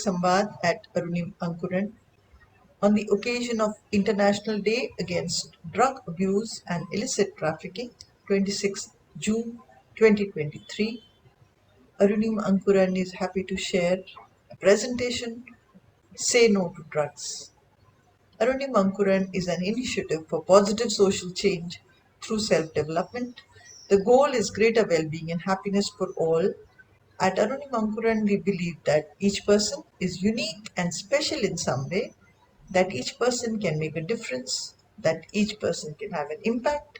Samvad at Arunim Ankuran on the occasion of International Day Against Drug Abuse and Illicit Trafficking, 26 June 2023. Arunim Ankuran is happy to share a presentation, Say No to Drugs. Arunim Ankuran is an initiative for positive social change through self-development. The goal is greater well-being and happiness for all. At Arunim Ankuran, we believe that each person is unique and special in some way, that each person can make a difference, that each person can have an impact,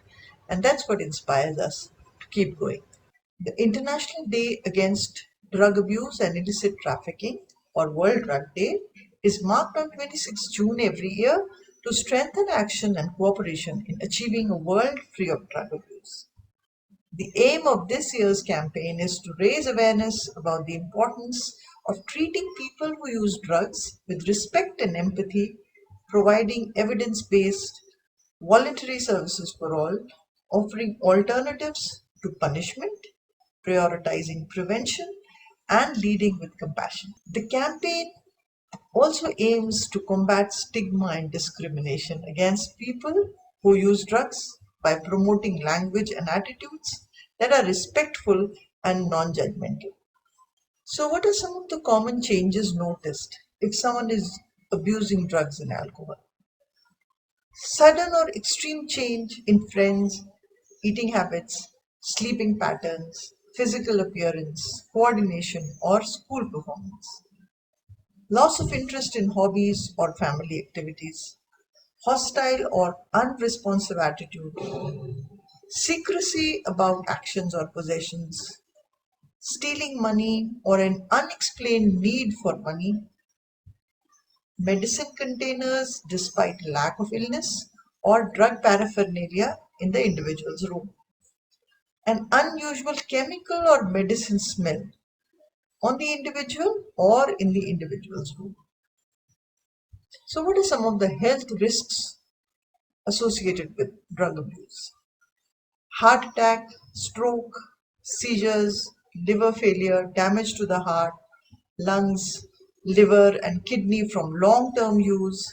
and that's what inspires us to keep going. The International Day Against Drug Abuse and Illicit Trafficking, or World Drug Day, is marked on 26 June every year to strengthen action and cooperation in achieving a world free of drug abuse. The aim of this year's campaign is to raise awareness about the importance of treating people who use drugs with respect and empathy, providing evidence-based voluntary services for all, offering alternatives to punishment, prioritizing prevention, and leading with compassion. The campaign also aims to combat stigma and discrimination against people who use drugs by promoting language and attitudes that are respectful and non-judgmental. So, what are some of the common changes noticed if someone is abusing drugs and alcohol? Sudden or extreme change in friends, eating habits, sleeping patterns, physical appearance, coordination, or school performance. Loss of interest in hobbies or family activities, hostile or unresponsive attitude, secrecy about actions or possessions, stealing money or an unexplained need for money, medicine containers despite lack of illness, or drug paraphernalia in the individual's room, an unusual chemical or medicine smell on the individual or in the individual's room. So, what are some of the health risks associated with drug abuse? Heart attack, stroke, seizures, liver failure, damage to the heart, lungs, liver, and kidney from long term use,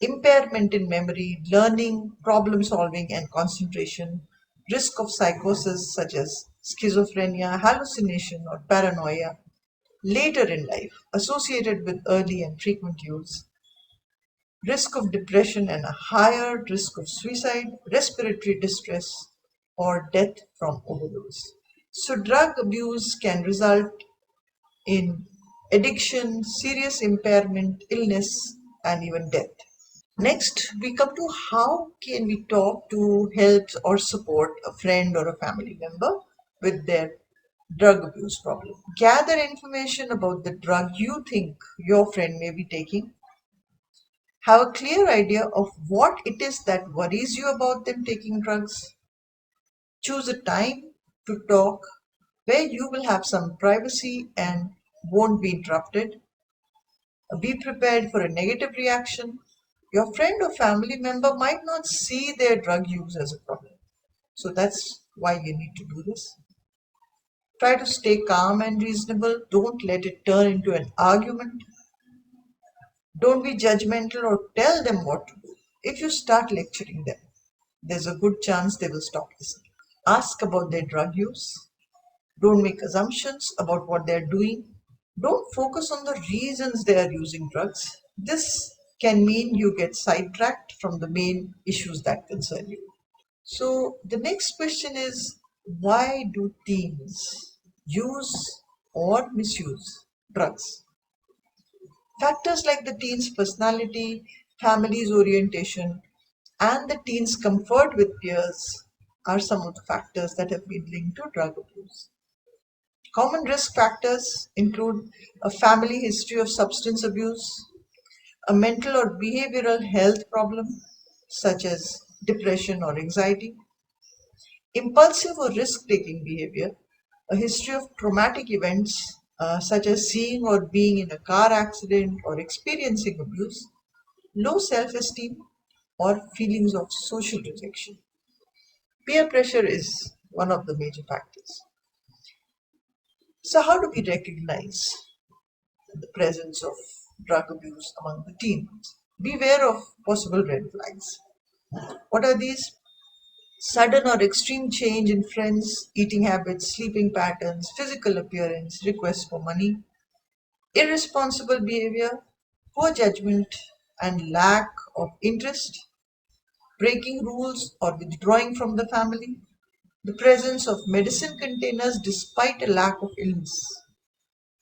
impairment in memory, learning, problem solving, and concentration, risk of psychosis such as schizophrenia, hallucination, or paranoia later in life associated with early and frequent use, risk of depression and a higher risk of suicide, respiratory distress, or death from overdose. So, drug abuse can result in addiction, serious impairment, illness, and even death. Next, we come to how can we talk to help or support a friend or a family member with their drug abuse problem. Gather information about the drug you think your friend may be taking. Have a clear idea of what it is that worries you about them taking drugs. Choose a time to talk where you will have some privacy and won't be interrupted. Be prepared for a negative reaction. Your friend or family member might not see their drug use as a problem. So that's why you need to do this. Try to stay calm and reasonable. Don't let it turn into an argument. Don't be judgmental or tell them what to do. If you start lecturing them, there's a good chance they will stop listening. Ask about their drug use. Don't make assumptions about what they're doing. Don't focus on the reasons they are using drugs. This can mean you get sidetracked from the main issues that concern you. So, the next question is, why do teens use or misuse drugs? Factors like the teen's personality, family's orientation, and the teen's comfort with peers are some of the factors that have been linked to drug abuse. Common risk factors include a family history of substance abuse, a mental or behavioral health problem such as depression or anxiety, impulsive or risk taking behavior, a history of traumatic events such as seeing or being in a car accident or experiencing abuse, low self esteem, or feelings of social rejection. Peer pressure is one of the major factors. So, how do we recognize the presence of drug abuse among the teens. Beware of possible red flags. What are these? Sudden or extreme change in friends, eating habits, sleeping patterns, physical appearance, requests for money, irresponsible behavior, poor judgment, and lack of interest, breaking rules or withdrawing from the family, the presence of medicine containers despite a lack of illness.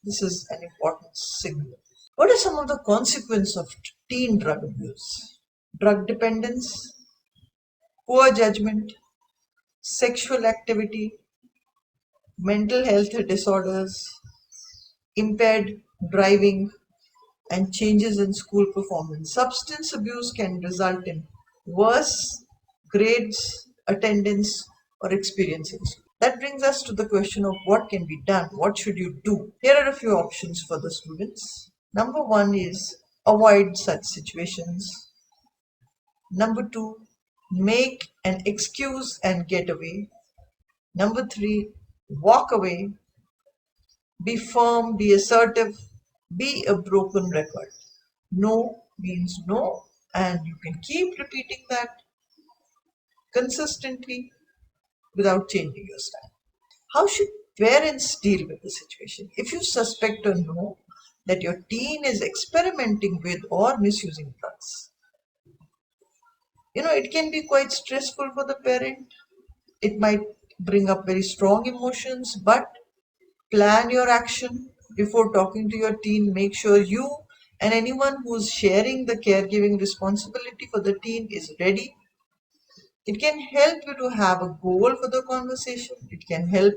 This is an important signal. What are some of the consequences of teen drug abuse? Drug dependence, poor judgment, sexual activity, mental health disorders, impaired driving, and changes in school performance. Substance abuse can result in worse grades, attendance, or experiences. That brings us to the question of what can be done. What should you do? Here are a few options for the students. Number one is avoid such situations. Number two, make an excuse and get away. Number three, walk away. Be firm, be assertive, be a broken record. No means no, and you can keep repeating that consistently without changing your style. How should parents deal with the situation? If you suspect or know that your teen is experimenting with or misusing drugs, it can be quite stressful for the parent. It might bring up very strong emotions, but plan your action before talking to your teen. Make sure you and anyone who's sharing the caregiving responsibility for the teen is ready. It can help you to have a goal for the conversation. It can help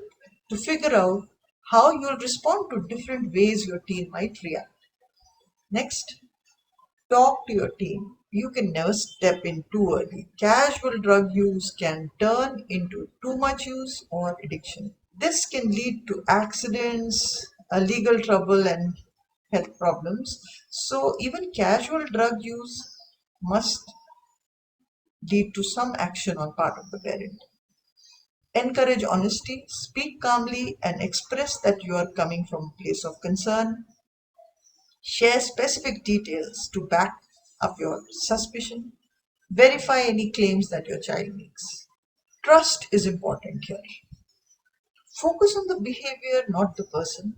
to figure out how you'll respond to different ways your teen might react. Next, talk to your teen. You can never step in too early. Casual drug use can turn into too much use or addiction. This can lead to accidents, legal trouble, and health problems. So, even casual drug use must lead to some action on part of the parent. Encourage honesty, speak calmly, and express that you are coming from a place of concern. Share specific details to back up your suspicion. Verify any claims that your child makes. Trust is important here. Focus on the behavior, not the person.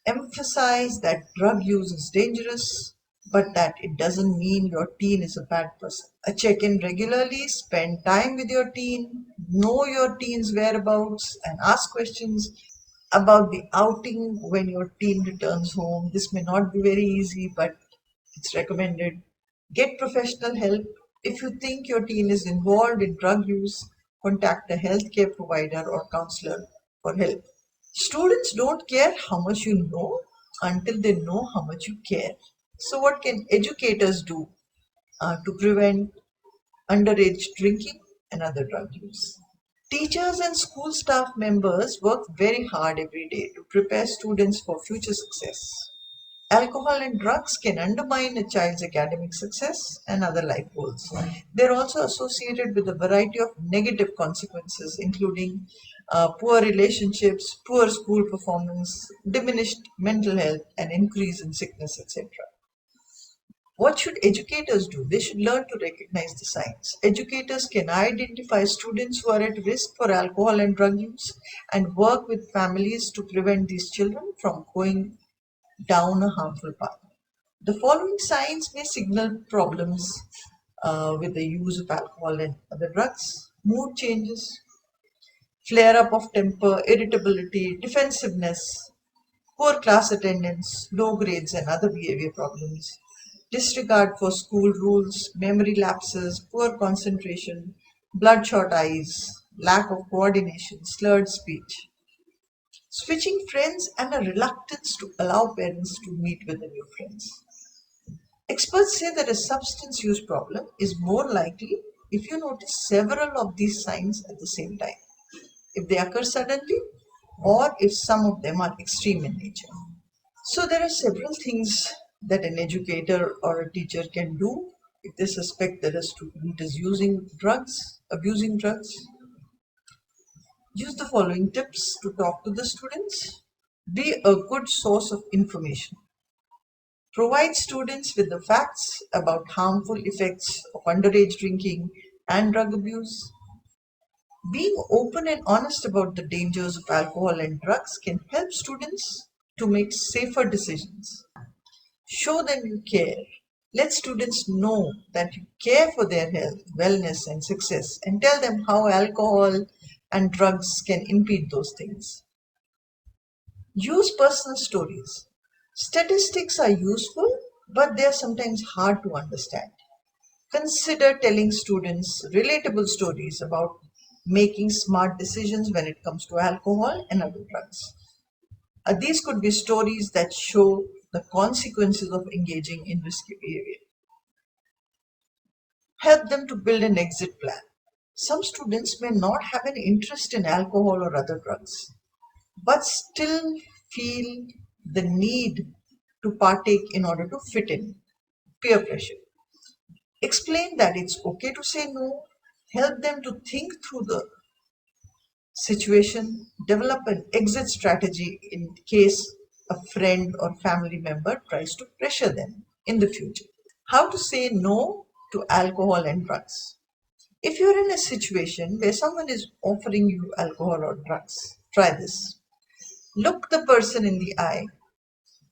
Emphasize that drug use is dangerous, but that it doesn't mean your teen is a bad person. Check in regularly, spend time with your teen, know your teen's whereabouts, and ask questions about the outing when your teen returns home. This may not be very easy, but it's recommended. Get professional help. If you think your teen is involved in drug use, contact a healthcare provider or counselor for help. Students don't care how much you know until they know how much you care. So, what can educators do to prevent underage drinking and other drug use? Teachers and school staff members work very hard every day to prepare students for future success. Alcohol and drugs can undermine a child's academic success and other life goals. They're also associated with a variety of negative consequences, including poor relationships, poor school performance, diminished mental health, and increase in sickness, etc. What should educators do? They should learn to recognize the signs. Educators can identify students who are at risk for alcohol and drug use and work with families to prevent these children from going down a harmful path. The following signs may signal problems with the use of alcohol and other drugs: mood changes, flare up of temper, irritability, defensiveness, poor class attendance, low grades, and other behavior problems, disregard for school rules, memory lapses, poor concentration, bloodshot eyes, lack of coordination, slurred speech, switching friends, and a reluctance to allow parents to meet with the new friends. Experts say that a substance use problem is more likely if you notice several of these signs at the same time, if they occur suddenly, or if some of them are extreme in nature. So, there are several things that an educator or a teacher can do if they suspect that a student is using drugs, abusing drugs. Use the following tips to talk to the students. Be a good source of information. Provide students with the facts about harmful effects of underage drinking and drug abuse. Being open and honest about the dangers of alcohol and drugs can help students to make safer decisions. Show them you care. Let students know that you care for their health, wellness, and success, and tell them how alcohol and drugs can impede those things. Use personal stories. Statistics are useful, but they are sometimes hard to understand. Consider telling students relatable stories about making smart decisions when it comes to alcohol and other drugs. These could be stories that show the consequences of engaging in risky behavior. Help them to build an exit plan. Some students may not have an interest in alcohol or other drugs, but still feel the need to partake in order to fit in. Peer pressure. Explain that it's okay to say no. Help them to think through the situation. Develop an exit strategy in case a friend or family member tries to pressure them in the future. How to say no to alcohol and drugs. If you're in a situation where someone is offering you alcohol or drugs, try this. Look the person in the eye.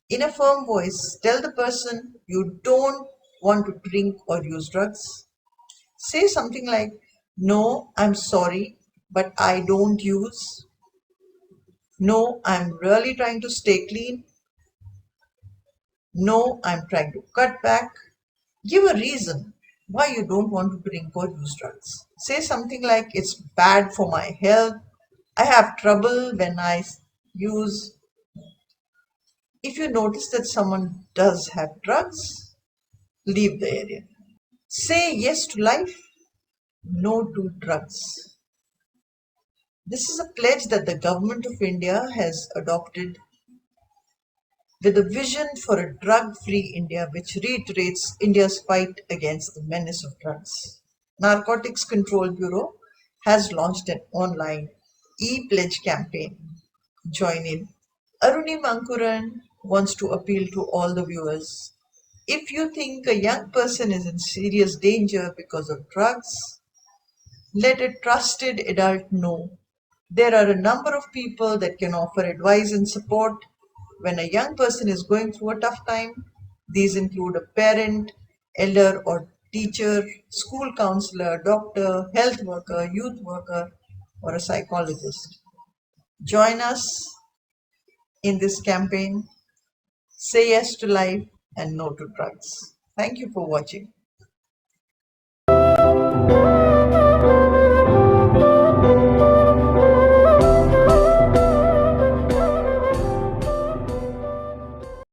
In a firm voice, tell the person you don't want to drink or use drugs. Say something like, "No, I'm sorry, but I don't use." "No, I'm really trying to stay clean." "No, I'm trying to cut back." Give a reason why you don't want to drink or use drugs. Say something like, "It's bad for my health. I have trouble when I use." If you notice that someone does have drugs, leave the area. Say yes to life, no to drugs. This is a pledge that the government of India has adopted with a vision for a drug-free India, which reiterates India's fight against the menace of drugs. Narcotics Control Bureau has launched an online e-pledge campaign. Join in. Aruni Mankuran wants to appeal to all the viewers. If you think a young person is in serious danger because of drugs, let a trusted adult know. There are a number of people that can offer advice and support when a young person is going through a tough time. These include a parent, elder or teacher, school counselor, doctor, health worker, youth worker, or a psychologist. Join us in this campaign. Say yes to life and no to drugs. Thank you for watching.